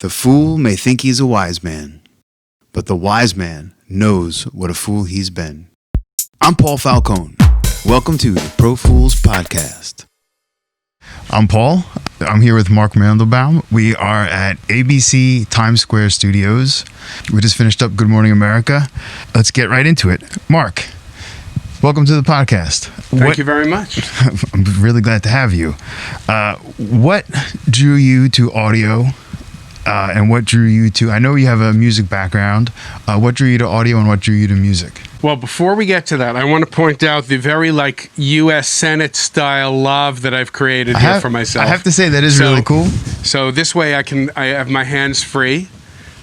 The fool may think he's a wise man, but the wise man knows what a fool he's been. I'm Paul Falcone. Welcome to the Pro Fools Podcast. I'm Paul. I'm here with Mark Mandelbaum. We are at ABC Times Square Studios. We just finished up Good Morning America. Let's get right into it. Mark, welcome to the podcast. Thank you very much. I'm really glad to have you. What drew you to audio? And what drew you to, I know you have a music background. What drew you to audio and what drew you to music? Well, before we get to that, I want to point out the very U.S. Senate style love that I've created here for myself. I have to say that is really cool. So this way I have my hands free.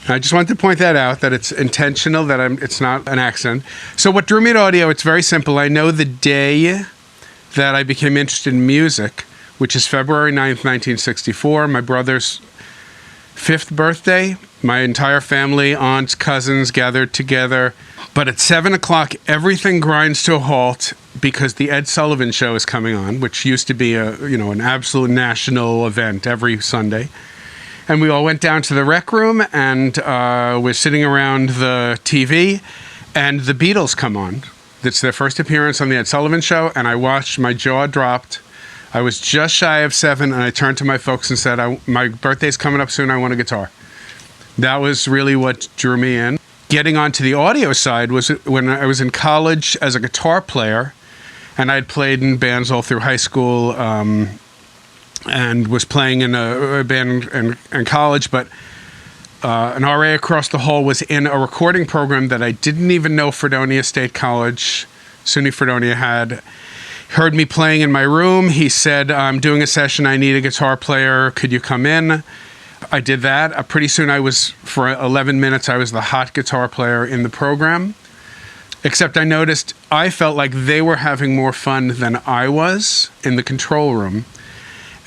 I just wanted to point that out, that it's intentional, that it's not an accident. So what drew me to audio, it's very simple. I know the day that I became interested in music, which is February 9th, 1964, my brother's 5th birthday. My entire family, aunts, cousins gathered together. But at 7 o'clock, everything grinds to a halt because the Ed Sullivan Show is coming on, which used to be an absolute national event every Sunday. And we all went down to the rec room and we're sitting around the TV, and the Beatles come on. It's their first appearance on the Ed Sullivan Show, and I watched, my jaw dropped. I was just shy of 7, and I turned to my folks and said, my birthday's coming up soon, I want a guitar. That was really what drew me in. Getting onto the audio side was when I was in college as a guitar player, and I'd played in bands all through high school and was playing in a band in college, but an RA across the hall was in a recording program that I didn't even know Fredonia State College, SUNY Fredonia had. Heard me playing in my room. He said, I'm doing a session. I need a guitar player. Could you come in? I did that. Pretty soon for 11 minutes, I was the hot guitar player in the program. Except I noticed I felt like they were having more fun than I was in the control room.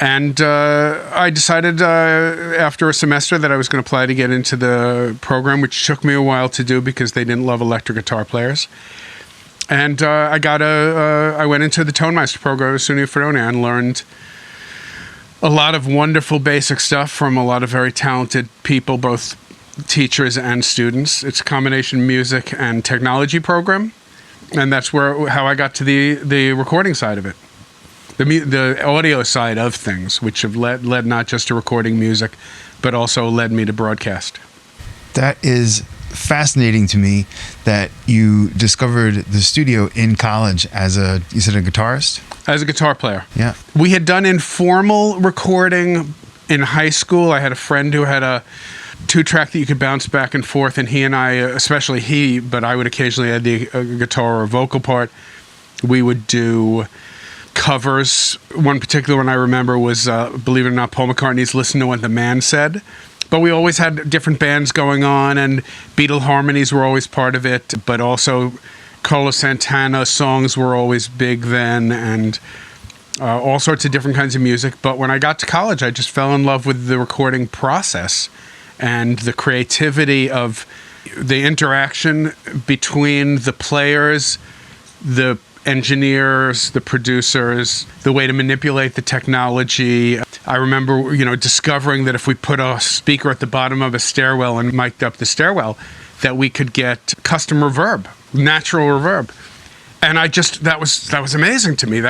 And I decided after a semester that I was going to apply to get into the program, which took me a while to do because they didn't love electric guitar players. And I went into the Tonemaster program at SUNY Fredonia and learned a lot of wonderful basic stuff from a lot of very talented people, both teachers and students. It's a combination music and technology program, and that's how I got to the recording side of it, the audio side of things, which have led not just to recording music, but also led me to broadcast. That is fascinating to me that you discovered the studio in college you said a guitarist? As a guitar player. Yeah. We had done informal recording in high school. I had a friend who had a 2-track that you could bounce back and forth, and he and I, especially he, but I would occasionally add the guitar or vocal part. We would do covers. One particular one I remember was, believe it or not, Paul McCartney's Listen to What the Man Said. But we always had different bands going on, and Beatle harmonies were always part of it, but also Carlos Santana songs were always big then, and all sorts of different kinds of music. But when I got to college, I just fell in love with the recording process and the creativity of the interaction between the players, the engineers, the producers, the way to manipulate the technology. I remember, discovering that if we put a speaker at the bottom of a stairwell and mic'd up the stairwell, that we could get custom reverb, natural reverb. And that was amazing to me.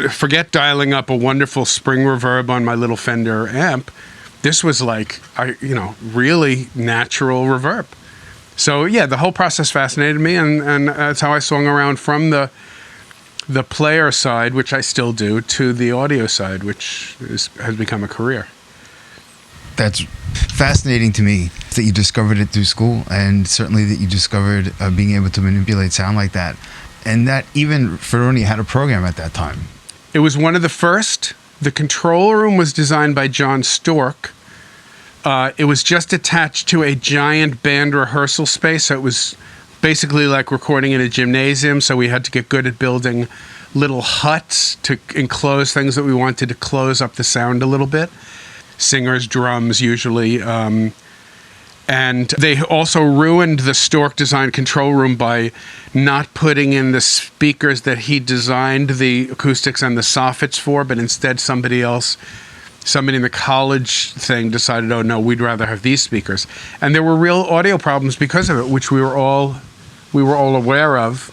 Forget dialing up a wonderful spring reverb on my little Fender amp. This was really natural reverb. So yeah, the whole process fascinated me, and that's how I swung around from the player side, which I still do, to the audio side, which has become a career. That's fascinating to me that you discovered it through school, and certainly that you discovered being able to manipulate sound like that, and that even Fredonia had a program at that time. It was one of the first. The control room was designed by John Stork. It was just attached to a giant band rehearsal space, so it was basically like recording in a gymnasium, so we had to get good at building little huts to enclose things that we wanted to close up the sound a little bit. Singers, drums usually. And they also ruined the Stork designed control room by not putting in the speakers that he designed the acoustics and the soffits for, but instead somebody else somebody in the college thing decided, oh no, we'd rather have these speakers. And there were real audio problems because of it, which we were all aware of,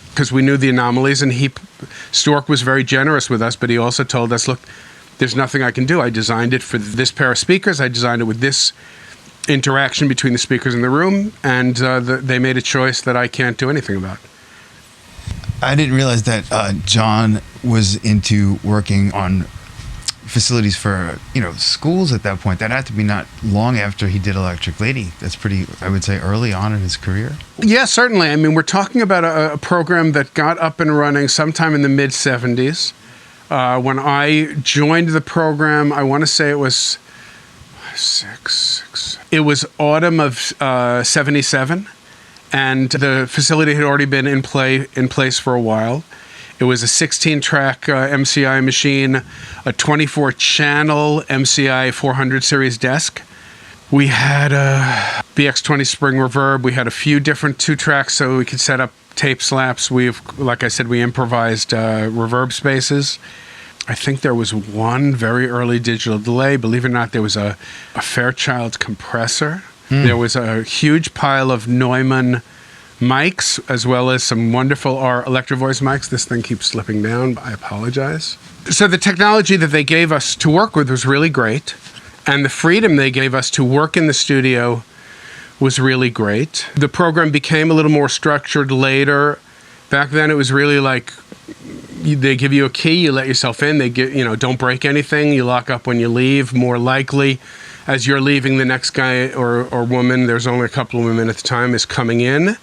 because we knew the anomalies. And Stork was very generous with us, but he also told us, look, there's nothing I can do. I designed it for this pair of speakers. I designed it with this interaction between the speakers in the room, and they made a choice that I can't do anything about. I didn't realize that John was into working on facilities for schools at that point. That had to be not long after he did Electric Lady. That's pretty, I would say, early on in his career. Yeah, certainly. I mean, we're talking about a program that got up and running sometime in the mid-'70s. When I joined the program, I want to say it was it was autumn of 77, and the facility had already been in place for a while. It was a 16-track MCI machine, a 24-channel MCI 400 series desk. We had a BX20 spring reverb. We had a few different 2-tracks so we could set up tape slaps. Like I said, we improvised reverb spaces. I think there was one very early digital delay. Believe it or not, there was a Fairchild compressor. There was a huge pile of Neumann mics, as well as some wonderful Electro Voice mics. This thing keeps slipping down. I apologize. So the technology that they gave us to work with was really great. And the freedom they gave us to work in the studio was really great. The program became a little more structured later. Back then, it was really like, they give you a key, you let yourself in, they give, don't break anything, you lock up when you leave. More likely, as you're leaving, the next guy or woman, there's only a couple of women at the time, is coming in.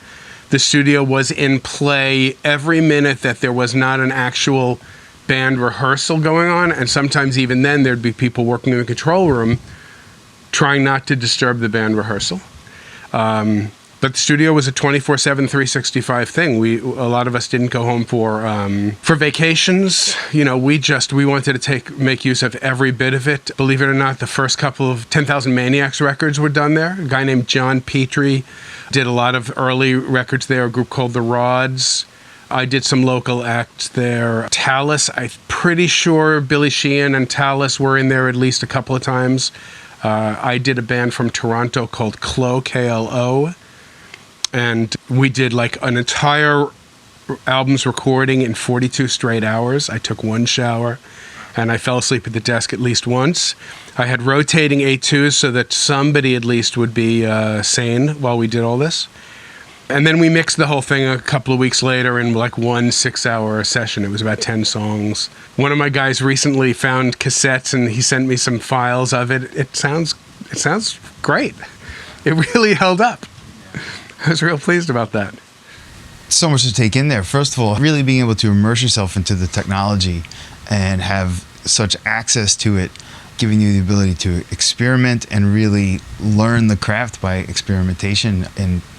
The studio was in play every minute that there was not an actual band rehearsal going on, and sometimes even then there'd be people working in the control room trying not to disturb the band rehearsal. But the studio was a 24/7, 365 thing. A lot of us didn't go home for vacations. We wanted to make use of every bit of it. Believe it or not, the first couple of 10,000 Maniacs records were done there. A guy named John Petrie did a lot of early records there, a group called The Rods. I did some local acts there. Talus, I'm pretty sure Billy Sheehan and Talus were in there at least a couple of times. I did a band from Toronto called Klo, K-L-O. And we did like an entire album's recording in 42 straight hours. I took one shower and I fell asleep at the desk at least once. I had rotating A2s so that somebody at least would be sane while we did all this. And then we mixed the whole thing a couple of weeks later in like one 6-hour session. It was about 10 songs. One of my guys recently found cassettes and he sent me some files of it. It sounds great. It really held up. I was real pleased about that. So much to take in there. First of all, really being able to immerse yourself into the technology and have such access to it, giving you the ability to experiment and really learn the craft by experimentation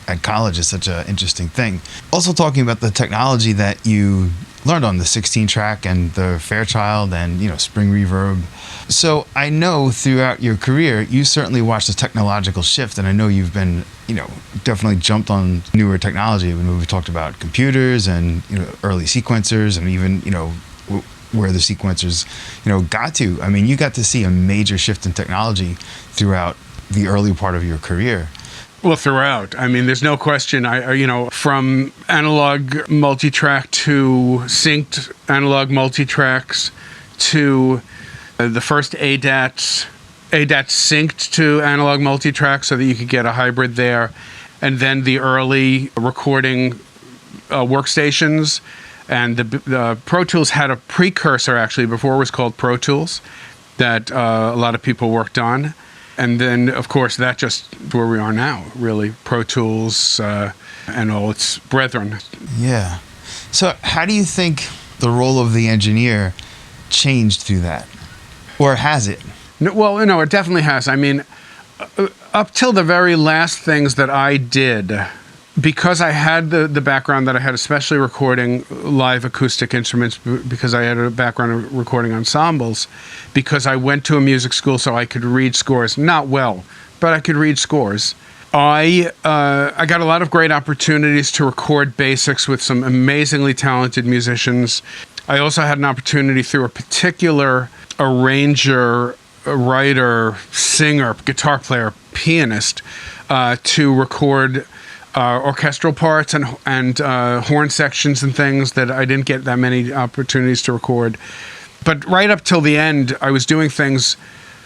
at college is such an interesting thing. Also talking about the technology that you learned on the 16-track and the Fairchild and spring reverb. So I know throughout your career you certainly watched the technological shift, and I know you've been definitely jumped on newer technology when we've talked about computers and early sequencers and even where the sequencers got to. I mean, you got to see a major shift in technology throughout the early part of your career. Well, throughout. I mean, there's no question. From analog multi-track to synced analog multi-tracks to the first ADATs synced to analog multi-track so that you could get a hybrid there, and then the early recording workstations. And the Pro Tools had a precursor, actually, before it was called Pro Tools, that a lot of people worked on. And then, of course, that just where we are now, really, Pro Tools and all its brethren. Yeah. So how do you think the role of the engineer changed through that? Or has it? Well, it definitely has. I mean, up till the very last things that I did, because I had the background that I had, especially recording live acoustic instruments, because I had a background in recording ensembles, because I went to a music school so I could read scores. Not well, but I could read scores. I got a lot of great opportunities to record basics with some amazingly talented musicians. I also had an opportunity through a particular arranger a writer, singer, guitar player, pianist, to record orchestral parts and horn sections and things that I didn't get that many opportunities to record. But right up till the end, I was doing things.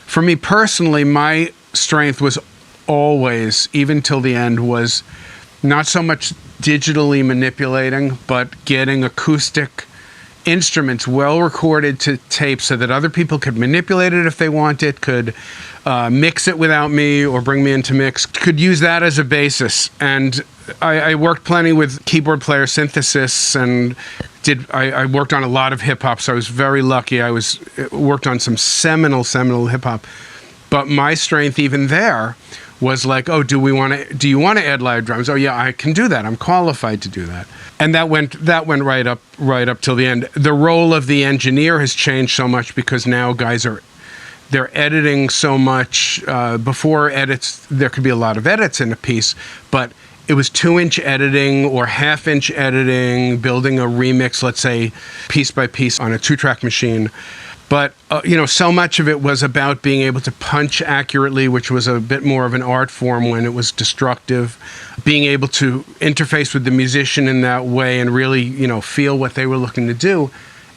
For me personally, my strength was always, even till the end, was not so much digitally manipulating, but getting acoustic instruments well recorded to tape so that other people could manipulate it if they wanted, could mix it without me or bring me into mix, could use that as a basis. And I worked plenty with keyboard player synthesis, and I worked on a lot of hip hop, so I was very lucky. I worked on some seminal hip hop. But my strength even there was like, oh, do you want to add live drums? Oh yeah, I can do that. I'm qualified to do that. And that went right up till the end. The role of the engineer has changed so much because now guys they're editing so much. Before edits, there could be a lot of edits in a piece, but it was 2-inch editing or half-inch editing, building a remix, let's say, piece by piece on a 2-track machine. But, so much of it was about being able to punch accurately, which was a bit more of an art form when it was destructive. Being able to interface with the musician in that way and really, feel what they were looking to do.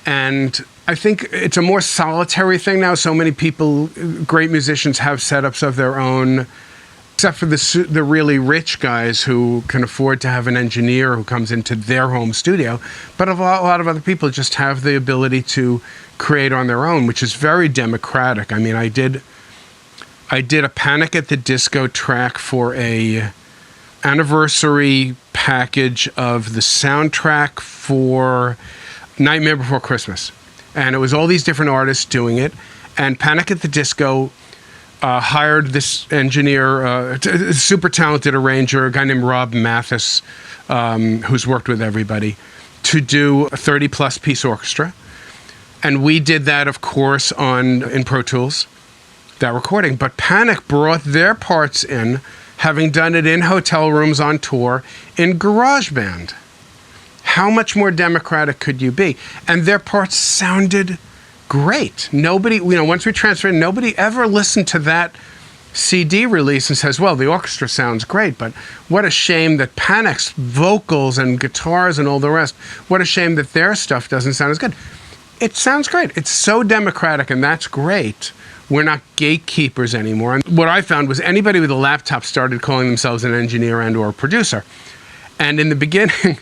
And I think it's a more solitary thing now. So many people, great musicians, have setups of their own, except for the really rich guys who can afford to have an engineer who comes into their home studio. But a lot of other people just have the ability to create on their own, which is very democratic. I mean, I did a Panic at the Disco track for a anniversary package of the soundtrack for Nightmare Before Christmas. And it was all these different artists doing it. And Panic at the Disco hired this engineer, super talented arranger, a guy named Rob Mathis, who's worked with everybody, to do a 30-plus piece orchestra. And we did that, of course, in Pro Tools, that recording. But Panic brought their parts in, having done it in hotel rooms on tour, in GarageBand. How much more democratic could you be? And their parts sounded great. Nobody, once we transferred, nobody ever listened to that CD release and says, well, the orchestra sounds great, but what a shame that Panic's vocals and guitars and all the rest, what a shame that their stuff doesn't sound as good. It sounds great. It's so democratic, and that's great. We're not gatekeepers anymore. And what I found was anybody with a laptop started calling themselves an engineer and or a producer. And in the beginning,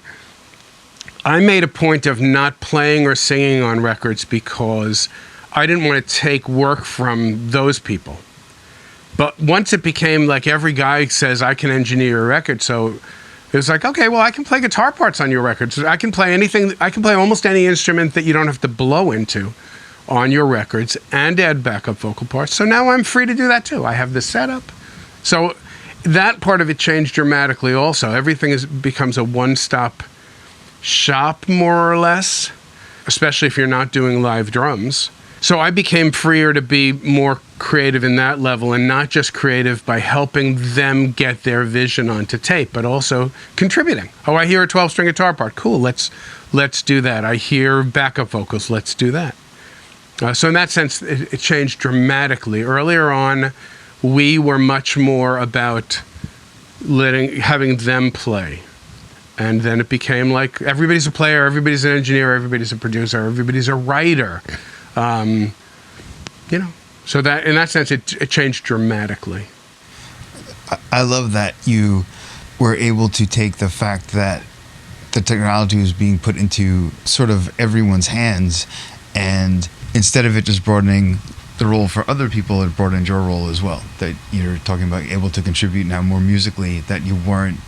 I made a point of not playing or singing on records because I didn't want to take work from those people. But once it became like every guy says, I can engineer a record, so it was like, okay, well, I can play guitar parts on your records. I can play anything. I can play almost any instrument that you don't have to blow into on your records and add backup vocal parts. So now I'm free to do that too. I have the setup. So that part of it changed dramatically also. Everything becomes a one-stop shop, more or less, especially if you're not doing live drums. So I became freer to be more creative in that level, and not just creative by helping them get their vision onto tape, but also contributing. Oh, I hear a 12-string guitar part. Cool, let's do that. I hear backup vocals. Let's do that. So in that sense, it changed dramatically. Earlier on, we were much more about having them play. And then it became like everybody's a player, everybody's an engineer, everybody's a producer, everybody's a writer. So that in that sense, it changed dramatically. I love that you were able to take the fact that the technology was being put into sort of everyone's hands, and instead of it just broadening the role for other people, it broadened your role as well. That you're talking about able to contribute now more musically, that you weren't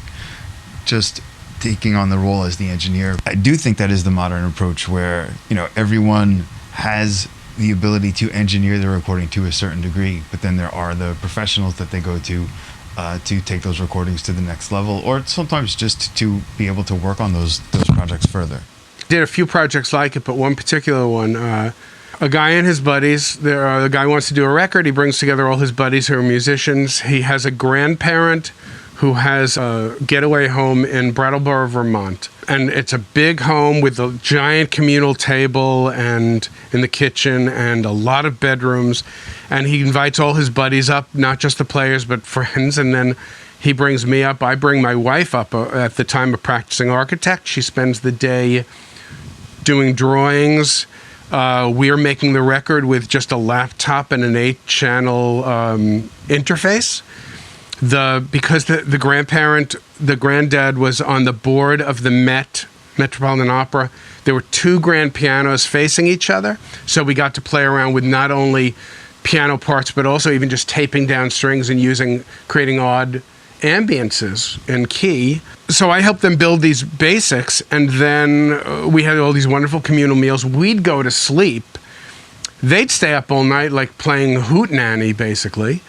just taking on the role as the engineer. I do think that is the modern approach where, everyone has the ability to engineer the recording to a certain degree, but then there are the professionals that they go to take those recordings to the next level, or sometimes just to be able to work on those projects further. Did a few projects like it, but one particular one, a guy and his buddies, the guy wants to do a record, he brings together all his buddies who are musicians. He has a grandparent who has a getaway home in Brattleboro, Vermont. And it's a big home with a giant communal table and in the kitchen and a lot of bedrooms. And he invites all his buddies up, not just the players, but friends. And then he brings me up. I bring my wife up at the time of practicing architect. She spends the day doing drawings. We're making the record with just a laptop and an 8-channel interface. Because the granddad was on the board of the Metropolitan Opera, there were 2 grand pianos facing each other. So we got to play around with not only piano parts, but also even just taping down strings and creating odd ambiances in key. So I helped them build these basics, and then we had all these wonderful communal meals. We'd go to sleep. They'd stay up all night, like playing hootenanny, basically.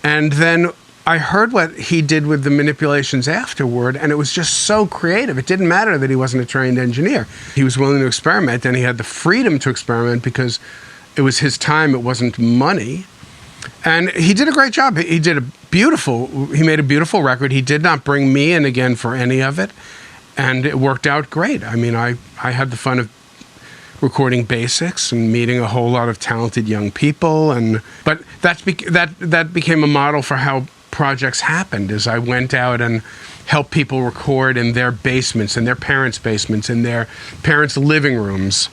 And then I heard what he did with the manipulations afterward, and it was just so creative. It didn't matter that he wasn't a trained engineer. He was willing to experiment, and he had the freedom to experiment because it was his time, it wasn't money. And he did a great job. He made a beautiful record. He did not bring me in again for any of it, and it worked out great. I mean, I had the fun of recording basics and meeting a whole lot of talented young people, but that became a model for how projects happened. As I went out and helped people record in their basements, in their parents' basements, in their parents' living rooms.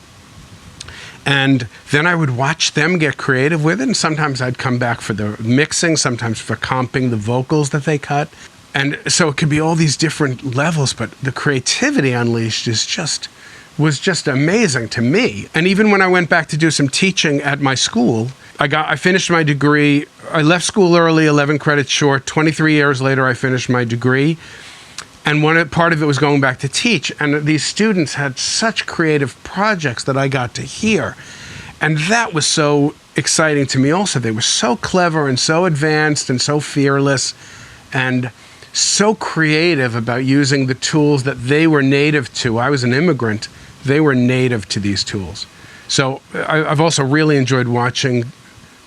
And then I would watch them get creative with it, and sometimes I'd come back for the mixing, sometimes for comping the vocals that they cut. And so it could be all these different levels, but the creativity unleashed was just amazing to me. And even when I went back to do some teaching at my school, I finished my degree. I left school early, 11 credits short. 23 years later, I finished my degree. And part of it was going back to teach. And these students had such creative projects that I got to hear. And that was so exciting to me also. They were so clever and so advanced and so fearless and so creative about using the tools that they were native to. I was an immigrant. They were native to these tools. So I've also really enjoyed watching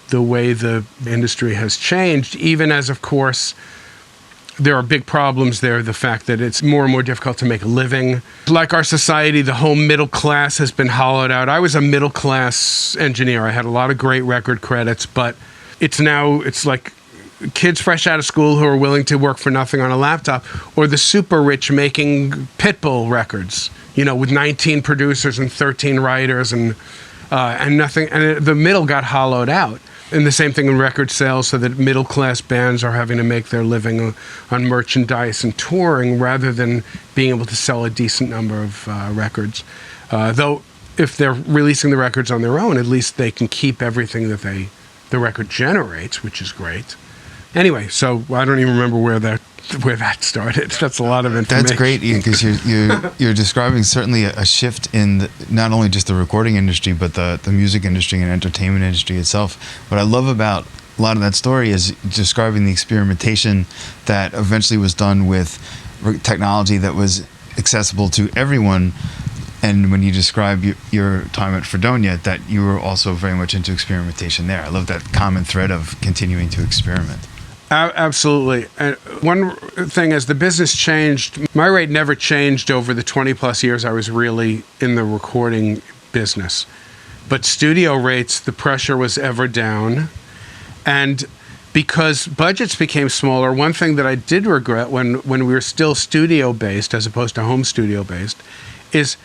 the way the industry has changed, even as, of course, there are big problems there. The fact that it's more and more difficult to make a living. Like our society, the whole middle class has been hollowed out. I was a middle class engineer. I had a lot of great record credits, but it's like kids fresh out of school who are willing to work for nothing on a laptop, or the super rich making Pitbull records, with 19 producers and 13 writers and nothing. And the middle got hollowed out. And the same thing in record sales, so that middle-class bands are having to make their living on merchandise and touring rather than being able to sell a decent number of records. Though, if they're releasing the records on their own, at least they can keep everything that the record generates, which is great. Anyway, so I don't even remember where that started. That's a lot of information. That's great, Ian, because you're describing certainly a shift in not only just the recording industry, but the music industry and entertainment industry itself. What I love about a lot of that story is describing the experimentation that eventually was done with technology that was accessible to everyone. And when you describe your time at Fredonia, that you were also very much into experimentation there. I love that common thread of continuing to experiment. Absolutely. And one thing, as the business changed, my rate never changed over the 20 plus years I was really in the recording business. But studio rates, the pressure was ever down. And because budgets became smaller, one thing that I did regret when we were still studio-based as opposed to home studio-based is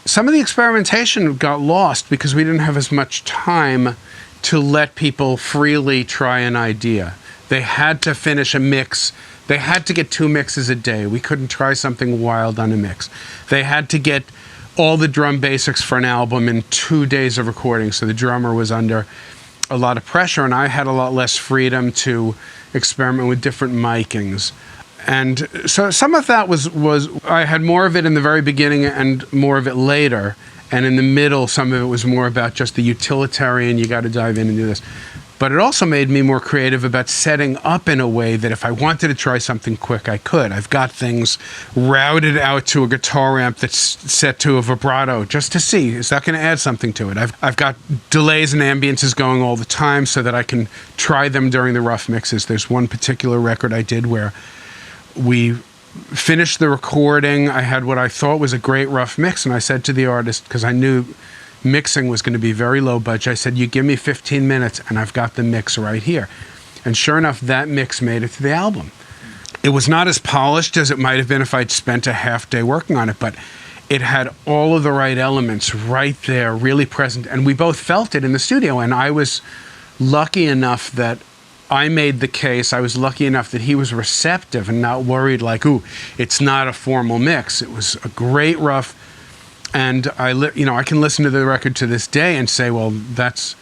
some of the experimentation got lost because we didn't have as much time to let people freely try an idea. They had to finish a mix. They had to get 2 mixes a day. We couldn't try something wild on a mix. They had to get all the drum basics for an album in 2 days of recording. So the drummer was under a lot of pressure, and I had a lot less freedom to experiment with different micings. And so some of that was I had more of it in the very beginning and more of it later. And in the middle, some of it was more about just the utilitarian, you got to dive in and do this. But it also made me more creative about setting up in a way that if I wanted to try something quick, I could. I've got things routed out to a guitar amp that's set to a vibrato just to see, is that going to add something to it? I've got delays and ambiances going all the time so that I can try them during the rough mixes. There's one particular record I did where we finished the recording. I had what I thought was a great rough mix, and I said to the artist, because I knew mixing was going to be very low budget, I said, you give me 15 minutes and I've got the mix right here. And sure enough, that mix made it to the album. It was not as polished as it might have been if I'd spent a half day working on it, but it had all of the right elements right there, really present. And we both felt it in the studio. And I was lucky enough that I made the case. I was lucky enough that he was receptive and not worried like, ooh, it's not a formal mix. It was a great rough. And I can listen to the record to this day and say, well, that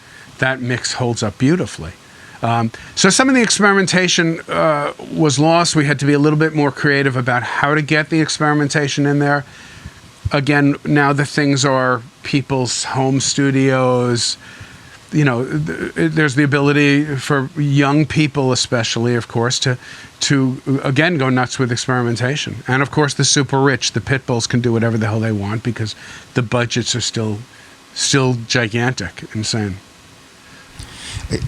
mix holds up beautifully. So some of the experimentation was lost. We had to be a little bit more creative about how to get the experimentation in there. Again, now the things are people's home studios. There's the ability for young people, especially, of course, to again go nuts with experimentation. And of course, the super rich, the pit bulls, can do whatever the hell they want because the budgets are still gigantic, insane.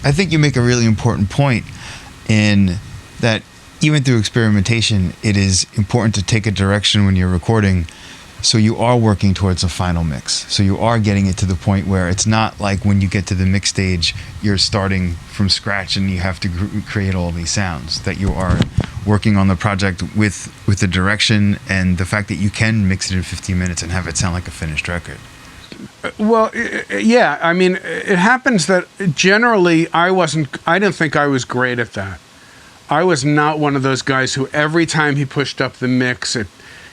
I think you make a really important point in that even through experimentation, it is important to take a direction when you're recording. So you are working towards a final mix. So you are getting it to the point where it's not like when you get to the mix stage, you're starting from scratch and you have to create all these sounds. That you are working on the project with the direction and the fact that you can mix it in 15 minutes and have it sound like a finished record. Well, yeah. I mean, it happens that generally I didn't think I was great at that. I was not one of those guys who every time he pushed up the mix,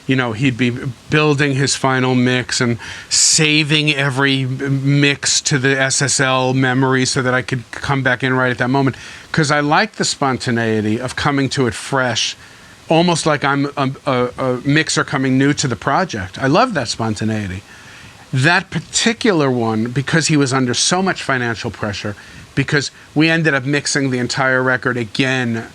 he'd be building his final mix and saving every mix to the SSL memory so that I could come back in right at that moment. Because I like the spontaneity of coming to it fresh, almost like I'm a mixer coming new to the project. I love that spontaneity. That particular one, because he was under so much financial pressure, because we ended up mixing the entire record again,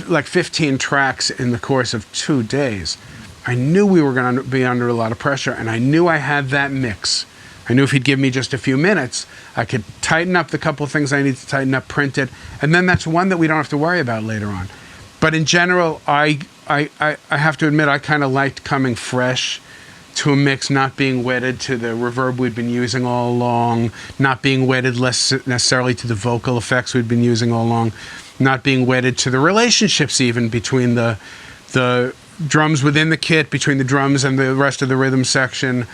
like 15 tracks in the course of 2 days. I knew we were going to be under a lot of pressure, and I knew I had that mix. I knew if he'd give me just a few minutes, I could tighten up the couple of things I need to tighten up, print it, and then that's one that we don't have to worry about later on. But in general, I have to admit, I kind of liked coming fresh to a mix, not being wedded to the reverb we'd been using all along, not being wedded less necessarily to the vocal effects we'd been using all along, not being wedded to the relationships even between the drums within the kit, between the drums and the rest of the rhythm section,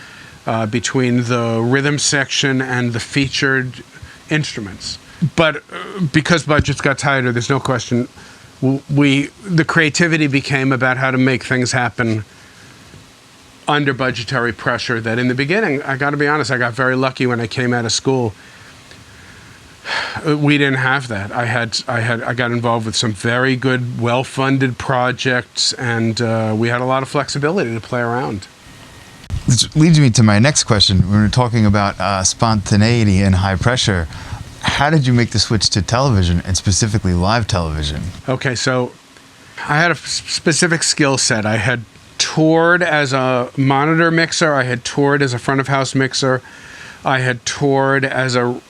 between the rhythm section and the featured instruments. But because budgets got tighter, there's no question, the creativity became about how to make things happen under budgetary pressure. That in the beginning, I got to be honest, I got very lucky when I came out of school. We didn't have that. I got involved with some very good, well-funded projects, and we had a lot of flexibility to play around. This leads me to my next question. When we're talking about spontaneity and high pressure, how did you make the switch to television, and specifically live television? Okay, so I had a specific skill set. I had toured as a monitor mixer. I had toured as a front of house mixer. I had toured as a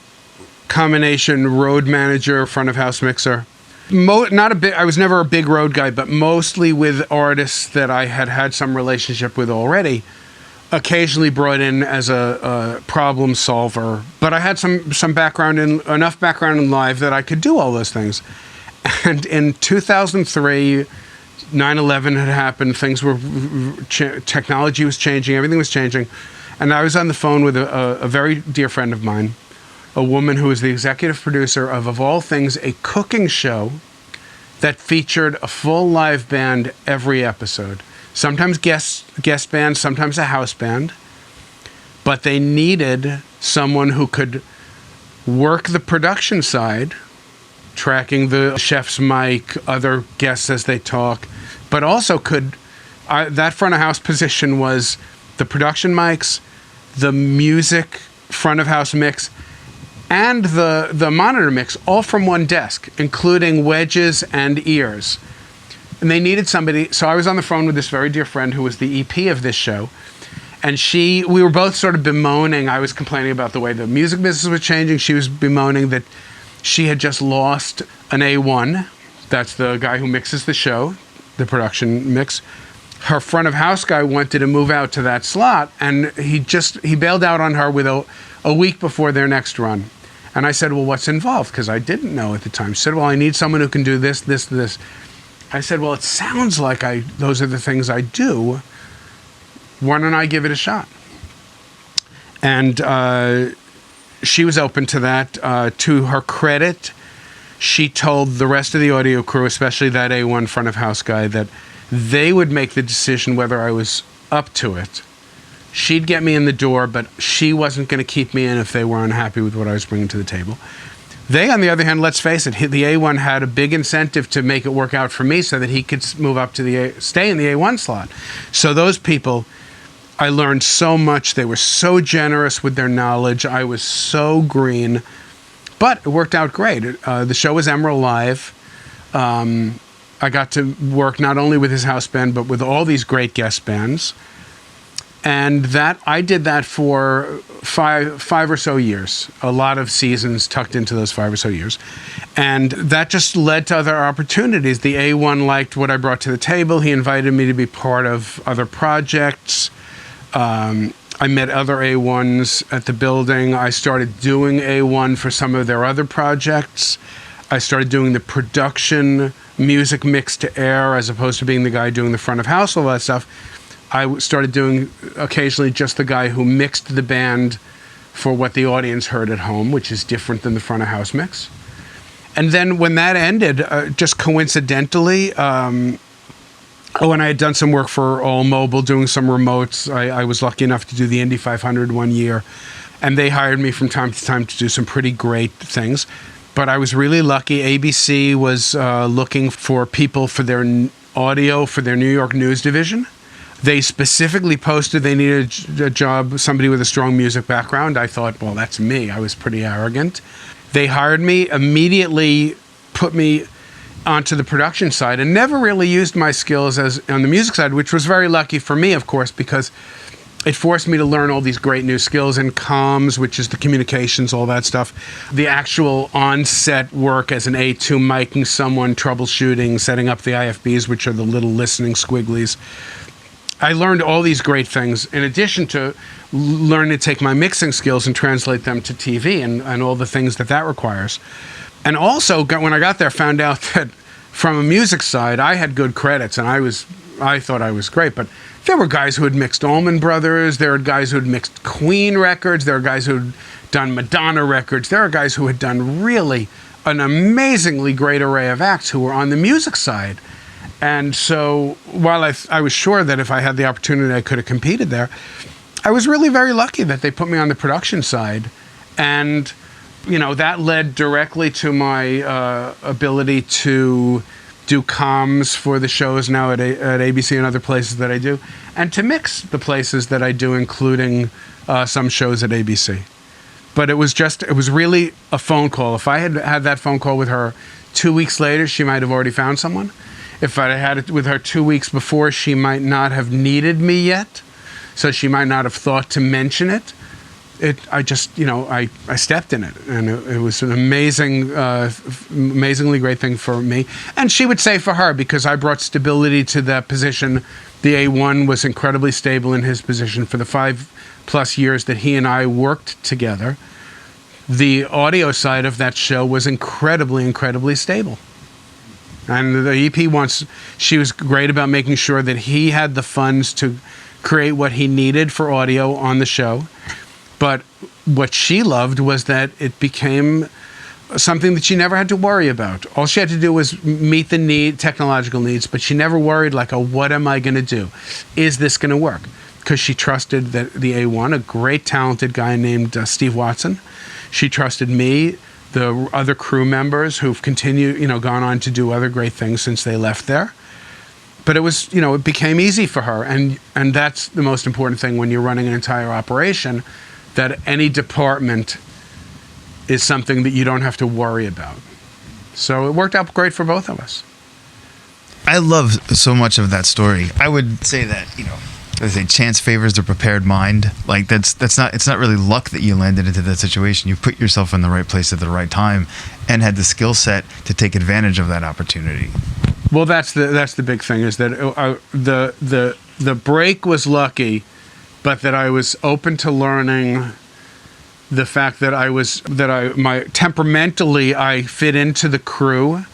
combination road manager, front of house mixer. I was never a big road guy, but mostly with artists that I had some relationship with already. Occasionally brought in as a problem solver, but I had some background enough background in live that I could do all those things. And in 2003, 9/11 had happened. Things were technology was changing. Everything was changing, and I was on the phone with a very dear friend of mine, a woman who was the executive producer of all things, a cooking show that featured a full live band every episode. Sometimes guest band, sometimes a house band, but they needed someone who could work the production side, tracking the chef's mic, other guests as they talk, but also that front of house position was the production mics, the music front of house mix, and the monitor mix, all from one desk, including wedges and ears. And they needed somebody, so I was on the phone with this very dear friend who was the EP of this show, and we were both sort of bemoaning. I was complaining about the way the music business was changing. She was bemoaning that she had just lost an A1, that's the guy who mixes the show, the production mix. Her front of house guy wanted to move out to that slot, and he bailed out on her with a week before their next run. And I said, well, what's involved? Because I didn't know at the time. She said, well, I need someone who can do this, this, this. I said, well, it sounds like those are the things I do. Why don't I give it a shot? And she was open to that. To her credit, she told the rest of the audio crew, especially that A1 front of house guy, that they would make the decision whether I was up to it. She'd get me in the door, but she wasn't going to keep me in if they were unhappy with what I was bringing to the table. They, on the other hand, let's face it, the A1 had a big incentive to make it work out for me so that he could move up to stay in the A1 slot. So those people, I learned so much. They were so generous with their knowledge. I was so green, but it worked out great. The show was Emerald Live. I got to work not only with his house band, but with all these great guest bands. And I did that for five or so years, a lot of seasons tucked into those 5 or so years. And that just led to other opportunities. The A1 liked what I brought to the table. He invited me to be part of other projects. I met other A1s at the building. I started doing A1 for some of their other projects. I started doing the production, music mix to air, as opposed to being the guy doing the front of house, all that stuff. I started doing occasionally just the guy who mixed the band for what the audience heard at home, which is different than the front of house mix. And then when that ended, just coincidentally, and I had done some work for All Mobile, doing some remotes. I was lucky enough to do the Indy 500 one year, and they hired me from time to time to do some pretty great things. But I was really lucky. ABC was looking for people for their audio for their New York news division. They specifically posted they needed a job, somebody with a strong music background. I thought, well, that's me. I was pretty arrogant. They hired me, immediately put me onto the production side, and never really used my skills as on the music side, which was very lucky for me, of course, because it forced me to learn all these great new skills in comms, which is the communications, all that stuff. The actual on-set work as an A2, miking someone, troubleshooting, setting up the IFBs, which are the little listening squigglies. I learned all these great things in addition to learning to take my mixing skills and translate them to TV and all the things that requires. And also, when I got there, found out that from a music side, I had good credits, and I thought I was great. But there were guys who had mixed Allman Brothers. There were guys who had mixed Queen records. There were guys who had done Madonna records. There were guys who had done really an amazingly great array of acts who were on the music side. And so while I was sure that if I had the opportunity, I could have competed there, I was really very lucky that they put me on the production side. And, you know, that led directly to my ability to do comms for the shows now at ABC and other places that I do, and to mix the places that I do, including some shows at ABC. But it was really a phone call. If I had had that phone call with her 2 weeks later, she might have already found someone. If I had it with her 2 weeks before, she might not have needed me yet, so she might not have thought to mention it. I stepped in it, and it was an amazingly great thing for me. And she would say for her, because I brought stability to that position. The A1 was incredibly stable in his position for the 5+ years that he and I worked together. The audio side of that show was incredibly, incredibly stable. And the EP she was great about making sure that he had the funds to create what he needed for audio on the show. But what she loved was that it became something that she never had to worry about. All she had to do was meet the technological needs, but she never worried like, what am I going to do? Is this going to work? Because she trusted that the A1, a great talented guy named Steve Watson. She trusted me, the other crew members who've continued, gone on to do other great things since they left there. But it was, it became easy for her. And that's the most important thing when you're running an entire operation, that any department is something that you don't have to worry about. So it worked out great for both of us. I love so much of that story. I would say that, they say chance favors the prepared mind. Like it's not really luck that you landed into that situation. You put yourself in the right place at the right time and had the skill set to take advantage of that opportunity. Well, that's the big thing, is that the break was lucky, but that I was open to learning. The fact that temperamentally I fit into the crew.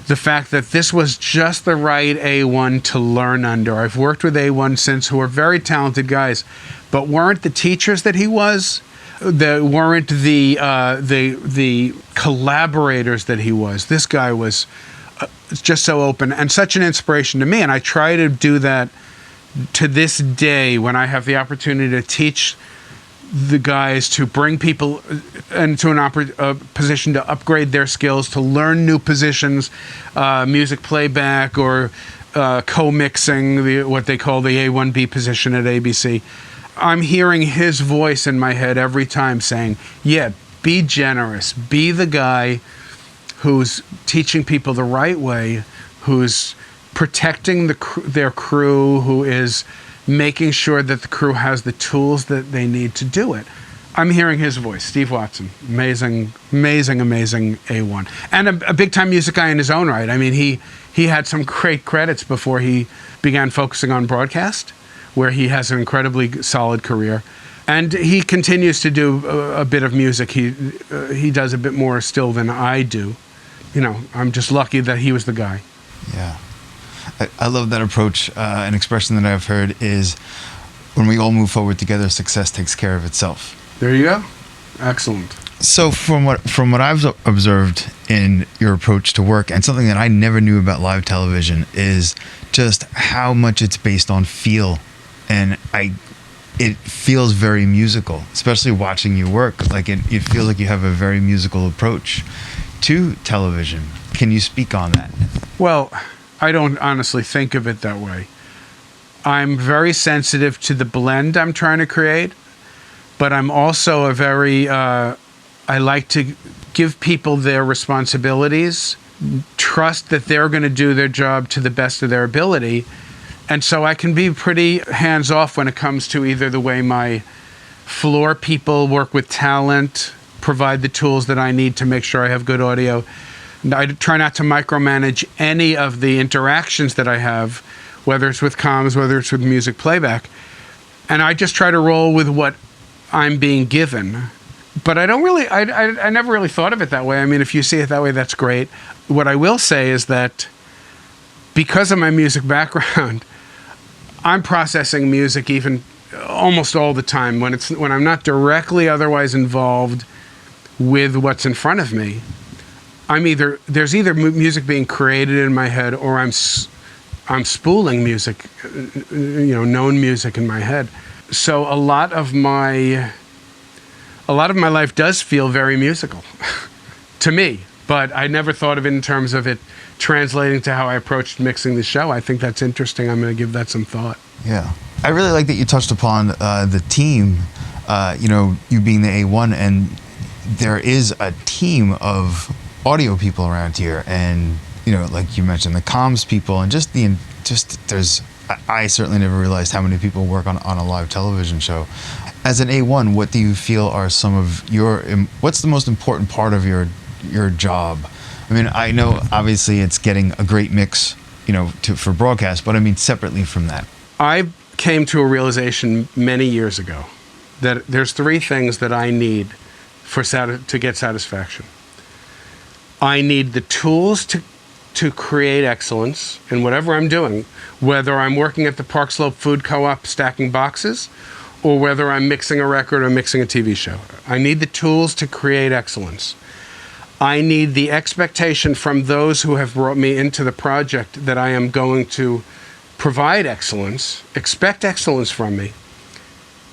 The fact that this was just the right A1 to learn under. I've worked with A1 since, who are very talented guys, but weren't the teachers that he was. That weren't the collaborators that he was. This guy was just so open and such an inspiration to me. And I try to do that to this day when I have the opportunity to teach the guys, to bring people into a position to upgrade their skills, to learn new positions, music playback or co-mixing, what they call the A1B position at ABC. I'm hearing his voice in my head every time saying, yeah, be generous, be the guy who's teaching people the right way, who's protecting their crew, who is making sure that the crew has the tools that they need to do it. I'm hearing his voice, Steve Watson. Amazing, amazing, amazing A1. And a big-time music guy in his own right. I mean, he had some great credits before he began focusing on broadcast, where he has an incredibly solid career. And he continues to do a bit of music. He does a bit more still than I do. You know, I'm just lucky that he was the guy. Yeah. I love that approach. An expression that I've heard is, when we all move forward together, success takes care of itself. There you go. Excellent. So from what I've observed in your approach to work, and something that I never knew about live television, is just how much it's based on feel. And it feels very musical, especially watching you work. Like it feels like you have a very musical approach to television. Can you speak on that? Well, I don't honestly think of it that way. I'm very sensitive to the blend I'm trying to create, but I'm also I like to give people their responsibilities, trust that they're going to do their job to the best of their ability. And so I can be pretty hands-off when it comes to either the way my floor people work with talent, provide the tools that I need to make sure I have good audio. I try not to micromanage any of the interactions that I have, whether it's with comms, whether it's with music playback. And I just try to roll with what I'm being given. But I never really thought of it that way. I mean, if you see it that way, that's great. What I will say is that because of my music background, I'm processing music even almost all the time when I'm not directly otherwise involved with what's in front of me. There's either music being created in my head, or I'm spooling music, known music in my head. So a lot of my life does feel very musical to me, but I never thought of it in terms of it translating to how I approached mixing the show. I think that's interesting. I'm going to give that some thought. Yeah. I really like that you touched upon the team, you being the A1, and there is a team of audio people around here, and like you mentioned, the comms people, and I certainly never realized how many people work on a live television show. As an A1, what do you feel are what's the most important part of your job? I mean, I know obviously it's getting a great mix, for broadcast, but I mean separately from that. I came to a realization many years ago that there's three things that I need to get satisfaction. I need the tools to create excellence in whatever I'm doing, whether I'm working at the Park Slope Food Co-op stacking boxes, or whether I'm mixing a record or mixing a TV show. I need the tools to create excellence. I need the expectation from those who have brought me into the project that I am going to provide excellence, expect excellence from me,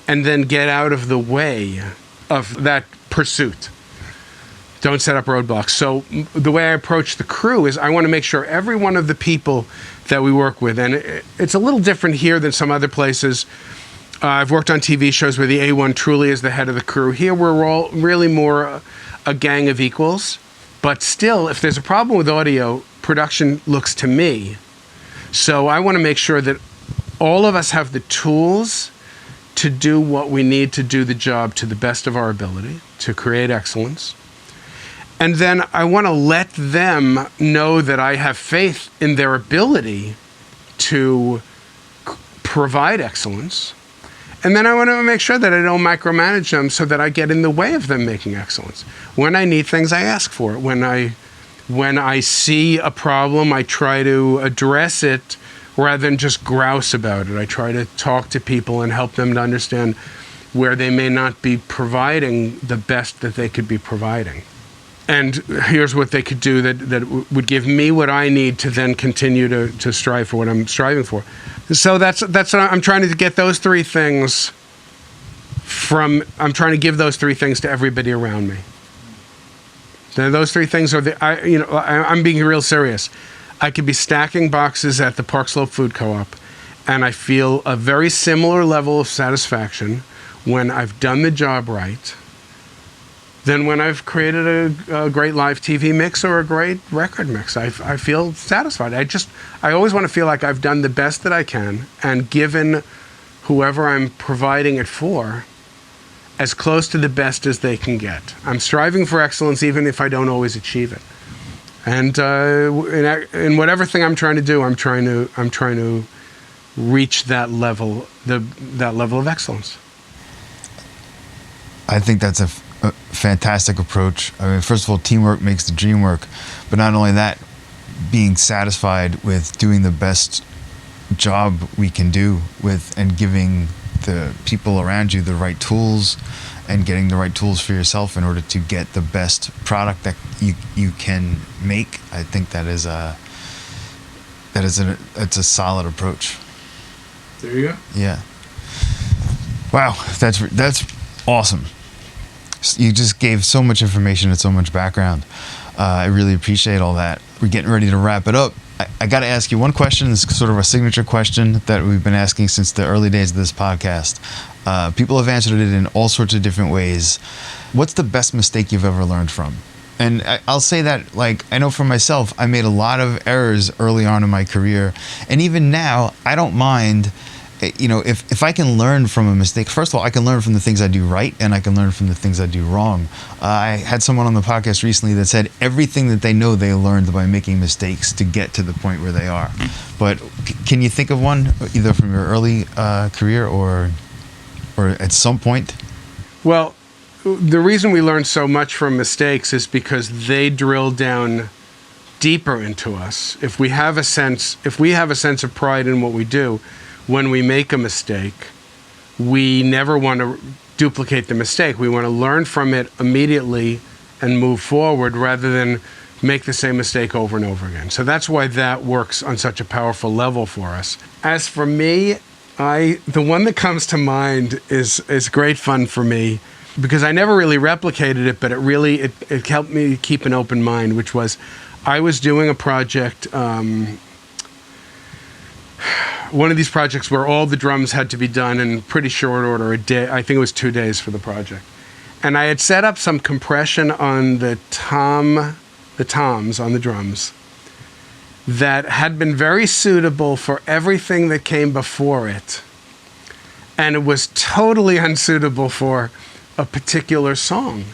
and then get out of the way of that pursuit. Don't set up roadblocks. So the way I approach the crew is I want to make sure every one of the people that we work with, and it's a little different here than some other places. I've worked on TV shows where the A1 truly is the head of the crew. Here we're all really more a gang of equals. But still, if there's a problem with audio, production looks to me. So I want to make sure that all of us have the tools to do what we need to do the job to the best of our ability, to create excellence. And then I want to let them know that I have faith in their ability to provide excellence. And then I want to make sure that I don't micromanage them so that I get in the way of them making excellence. When I need things, I ask for it. When I see a problem, I try to address it rather than just grouse about it. I try to talk to people and help them to understand where they may not be providing the best that they could be providing. And here's what they could do that would give me what I need to then continue to strive for what I'm striving for. So that's what I'm trying to get those three things I'm trying to give those three things to everybody around me. Now, those three things are I'm being real serious. I could be stacking boxes at the Park Slope Food Co-op, and I feel a very similar level of satisfaction when I've done the job right than when I've created a great live TV mix or a great record mix. I feel satisfied. I always want to feel like I've done the best that I can and given whoever I'm providing it for as close to the best as they can get. I'm striving for excellence even if I don't always achieve it. And in whatever thing I'm trying to do, I'm trying to reach that level, that level of excellence. I think that's a fantastic approach. I mean, first of all, teamwork makes the dream work, but not only that, being satisfied with doing the best job we can do with and giving the people around you the right tools and getting the right tools for yourself in order to get the best product that you can make. I think it's a solid approach. There you go. Yeah. Wow, that's awesome. You just gave so much information and so much background. I really appreciate all that. We're getting ready to wrap it up. I got to ask you one question. It's sort of a signature question that we've been asking since the early days of this podcast. People have answered it in all sorts of different ways. What's the best mistake you've ever learned from? And I'll say that, like, I know for myself, I made a lot of errors early on in my career. And even now, I don't mind, if I can learn from a mistake. First of all, I can learn from the things I do right, and I can learn from the things I do wrong. I had someone on the podcast recently that said everything that they know they learned by making mistakes to get to the point where they are. But can you think of one, either from your early career or at some point? Well, the reason we learn so much from mistakes is because they drill down deeper into us. If we have a sense of pride in what we do, when we make a mistake, we never want to duplicate the mistake. We want to learn from it immediately and move forward rather than make the same mistake over and over again. So that's why that works on such a powerful level for us. As for me, the one that comes to mind is great fun for me because I never really replicated it, but it helped me keep an open mind, which was I was doing a project, one of these projects where all the drums had to be done in pretty short order, a day. I think it was 2 days for the project. And I had set up some compression on the toms on the drums that had been very suitable for everything that came before it. And it was totally unsuitable for a particular song.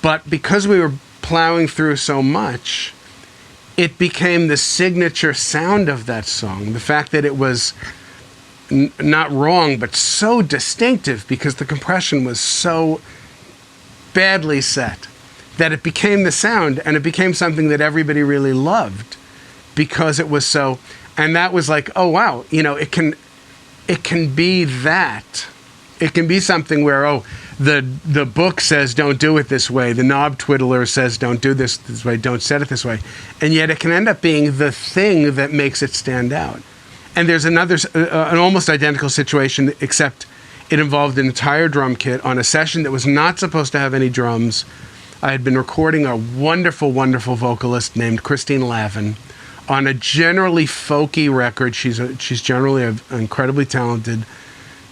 But because we were plowing through so much, it became the signature sound of that song. The fact that it was not wrong, but so distinctive because the compression was so badly set that it became the sound, and it became something that everybody really loved because it was so. And that was like, oh wow, it can be that. It can be something where the book says don't do it this way, the knob twiddler says don't do this way, don't set it this way, and yet it can end up being the thing that makes it stand out. And there's an almost identical situation, except it involved an entire drum kit on a session that was not supposed to have any drums. I had been recording a wonderful, wonderful vocalist named Christine Lavin on a generally folky record. She's generally an incredibly talented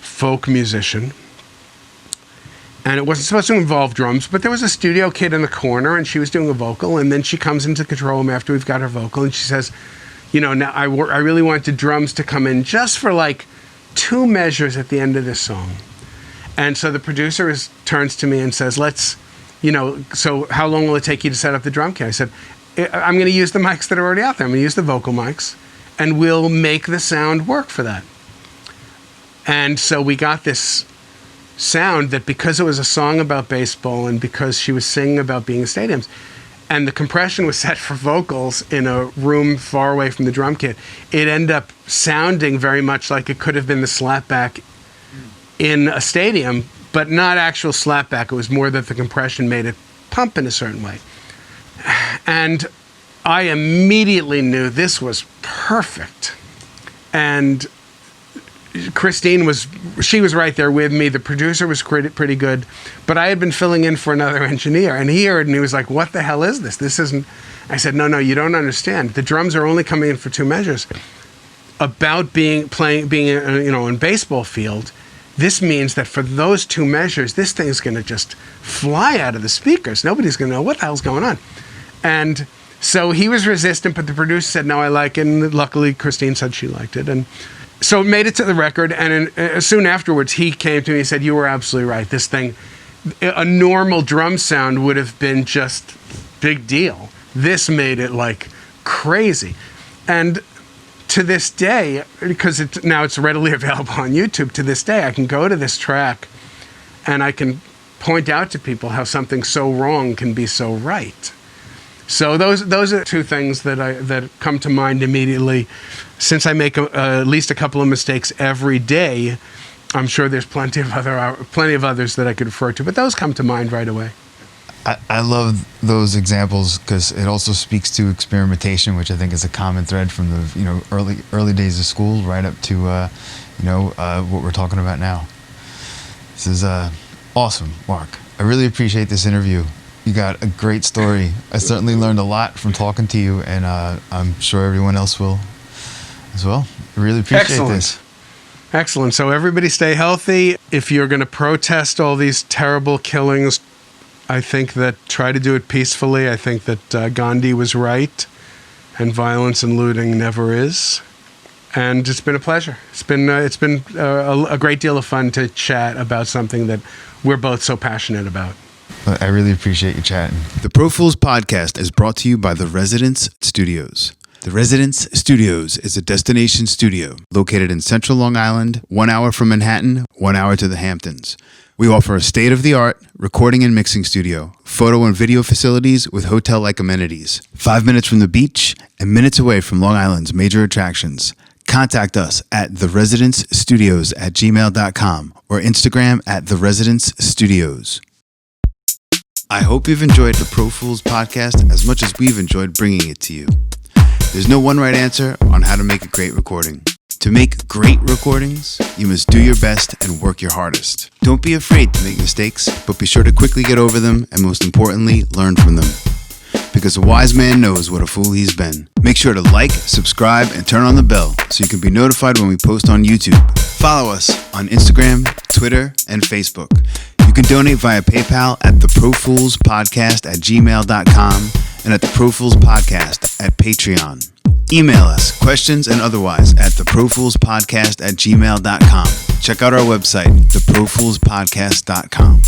folk musician. And it wasn't supposed to involve drums, but there was a studio kid in the corner, and she was doing a vocal, and then she comes into the control room after we've got her vocal, and she says, now I really wanted drums to come in just for like 2 measures at the end of this song. And so the producer turns to me and says, let's so how long will it take you to set up the drum kit? I said, I'm going to use the mics that are already out there. I'm going to use the vocal mics, and we'll make the sound work for that. And so we got this sound that, because it was a song about baseball and because she was singing about being in stadiums, and the compression was set for vocals in a room far away from the drum kit, it ended up sounding very much like it could have been the slapback in a stadium, but not actual slapback. It was more that the compression made it pump in a certain way. And I immediately knew this was perfect. And Christine was right there with me. The producer was pretty good, but I had been filling in for another engineer, and he heard and he was like, "What the hell is this? This isn't." I said, "No, you don't understand. The drums are only coming in for 2 measures. About being in baseball field, this means that for those 2 measures, this thing's going to just fly out of the speakers. Nobody's going to know what the hell's going on." And so he was resistant, but the producer said, "No, I like it." And luckily, Christine said she liked it, and so it made it to the record, and soon afterwards, he came to me and said, "You were absolutely right. This thing, a normal drum sound would have been just big deal. This made it like crazy." And to this day, because now it's readily available on YouTube, to this day, I can go to this track and I can point out to people how something so wrong can be so right. So those are 2 things that come to mind immediately. Since I make at least a couple of mistakes every day, I'm sure there's plenty of others that I could refer to, but those come to mind right away. I love those examples because it also speaks to experimentation, which I think is a common thread from the early days of school right up to what we're talking about now. This is awesome, Mark. I really appreciate this interview. You got a great story. I certainly learned a lot from talking to you, and I'm sure everyone else will as well. I really appreciate this. Excellent. So everybody stay healthy. If you're going to protest all these terrible killings, I think that try to do it peacefully. I think that Gandhi was right, and violence and looting never is. And it's been a pleasure. It's been a great deal of fun to chat about something that we're both so passionate about. I really appreciate you chatting. The Pro Fools Podcast is brought to you by The Residence Studios. The Residence Studios is a destination studio located in central Long Island, 1 hour from Manhattan, 1 hour to the Hamptons. We offer a state-of-the-art recording and mixing studio, photo and video facilities with hotel-like amenities, 5 minutes from the beach and minutes away from Long Island's major attractions. Contact us at theresidencestudios@gmail.com or Instagram at theresidencestudios. I hope you've enjoyed the Pro Fools Podcast as much as we've enjoyed bringing it to you. There's no one right answer on how to make a great recording. To make great recordings, you must do your best and work your hardest. Don't be afraid to make mistakes, but be sure to quickly get over them and, most importantly, learn from them. Because a wise man knows what a fool he's been. Make sure to like, subscribe, and turn on the bell so you can be notified when we post on YouTube. Follow us on Instagram, Twitter, and Facebook. You can donate via PayPal at theprofoolspodcast@gmail.com and at the Pro Fools Podcast at Patreon. Email us questions and otherwise at theprofoolspodcast@gmail.com. Check out our website, theprofoolspodcast.com.